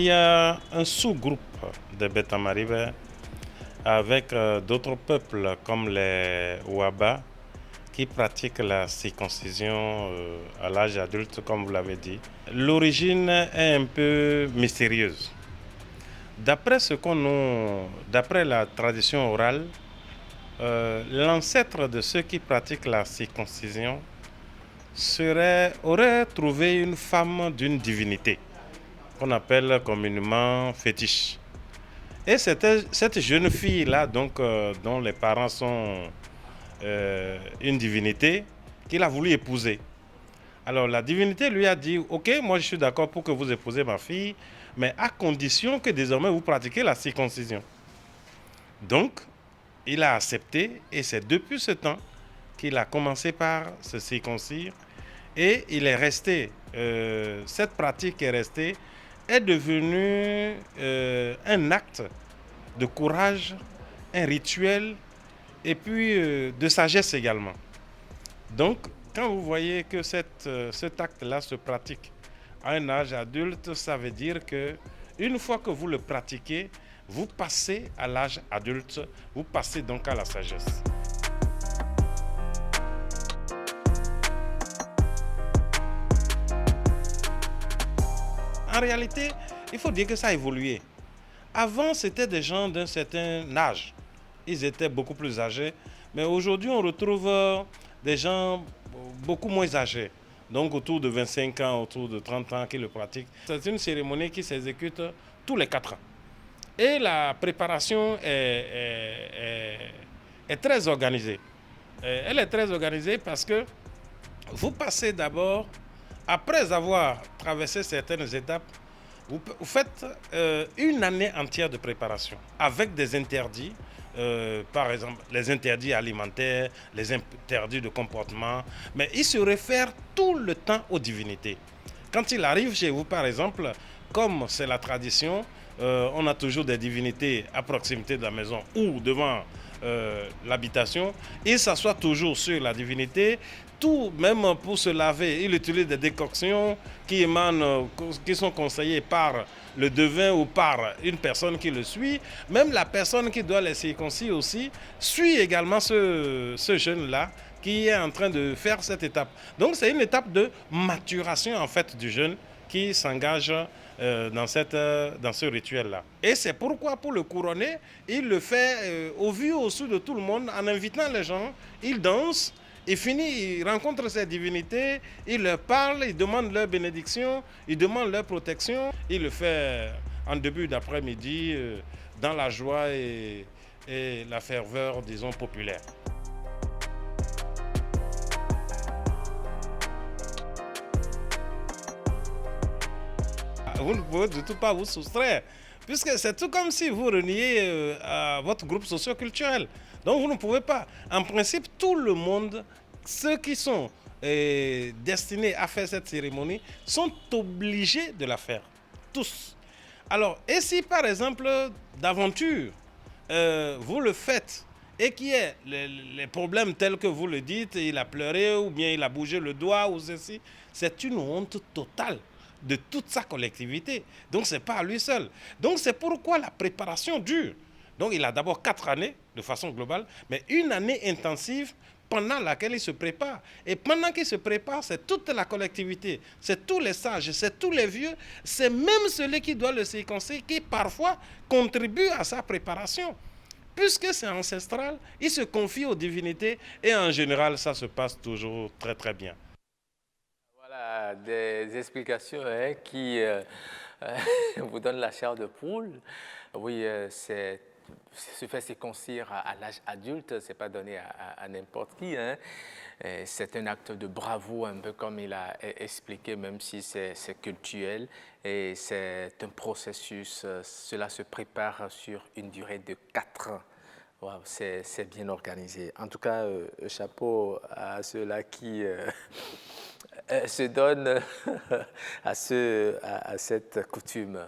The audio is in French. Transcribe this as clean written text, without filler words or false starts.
il y a un sous-groupe des Beta-Maribè avec d'autres peuples comme les Ouaba qui pratiquent la circoncision à l'âge adulte, comme vous l'avez dit. L'origine est un peu mystérieuse. D'après la tradition orale, l'ancêtre de ceux qui pratiquent la circoncision aurait trouvé une femme d'une divinité qu'on appelle communément fétiche. Et c'était cette jeune fille-là, dont les parents sont une divinité, qu'il a voulu épouser. Alors la divinité lui a dit, ok, moi je suis d'accord pour que vous épousez ma fille, mais à condition que désormais vous pratiquez la circoncision. Donc, il a accepté et c'est depuis ce temps qu'il a commencé par se circoncire et il est resté, cette pratique est devenue un acte de courage, un rituel et puis de sagesse également. Donc, quand vous voyez que cet acte-là se pratique à un âge adulte, ça veut dire que une fois que vous le pratiquez, vous passez à l'âge adulte, vous passez donc à la sagesse. En réalité, il faut dire que ça a évolué. Avant, c'était des gens d'un certain âge. Ils étaient beaucoup plus âgés. Mais aujourd'hui, on retrouve des gens beaucoup moins âgés. Donc autour de 25 ans, autour de 30 ans qui le pratiquent. C'est une cérémonie qui s'exécute tous les 4 ans. Et la préparation est très organisée. Elle est très organisée parce que vous passez d'abord, après avoir traversé certaines étapes, vous faites une année entière de préparation avec des interdits, par exemple les interdits alimentaires, les interdits de comportement, mais il se réfère tout le temps aux divinités. Quand il arrive chez vous, par exemple, comme c'est la tradition, on a toujours des divinités à proximité de la maison ou devant l'habitation. Il s'assoit toujours sur la divinité. Tout, même pour se laver, il utilise des décoctions qui sont conseillées par le devin ou par une personne qui le suit. Même la personne qui doit les circoncire aussi suit également ce jeune-là qui est en train de faire cette étape. Donc c'est une étape de maturation en fait du jeune qui s'engage dans ce rituel-là. Et c'est pourquoi pour le couronner, il le fait au vu au su de tout le monde en invitant les gens, il danse. Il finit, il rencontre ces divinités, il leur parle, il demande leur bénédiction, il demande leur protection. Il le fait en début d'après-midi dans la joie et la ferveur, disons, populaire. Vous ne pouvez du tout pas vous soustraire, puisque c'est tout comme si vous reniez à votre groupe socio-culturel. Donc vous ne pouvez pas. En principe, tout le monde, ceux qui sont destinés à faire cette cérémonie, sont obligés de la faire. Tous. Alors, et si par exemple, d'aventure, vous le faites et qu'il y ait les problèmes tels que vous le dites, il a pleuré ou bien il a bougé le doigt ou ceci, c'est une honte totale de toute sa collectivité. Donc, ce n'est pas à lui seul. Donc, c'est pourquoi la préparation dure. Donc, il a d'abord 4 années de façon globale, mais une année intensive pendant laquelle il se prépare. Et pendant qu'il se prépare, c'est toute la collectivité, c'est tous les sages, c'est tous les vieux, c'est même celui qui doit le circoncire qui parfois contribue à sa préparation. Puisque c'est ancestral, il se confie aux divinités et en général, ça se passe toujours très très bien. Voilà des explications qui vous donnent la chair de poule. Oui, se faire circoncire à l'âge adulte, ce n'est pas donné à n'importe qui. Hein. C'est un acte de bravoure, un peu comme il a expliqué, même si c'est culturel. Et c'est un processus, cela se prépare sur une durée de 4 ans. Wow, c'est bien organisé. En tout cas, chapeau à ceux-là qui se donnent à cette coutume.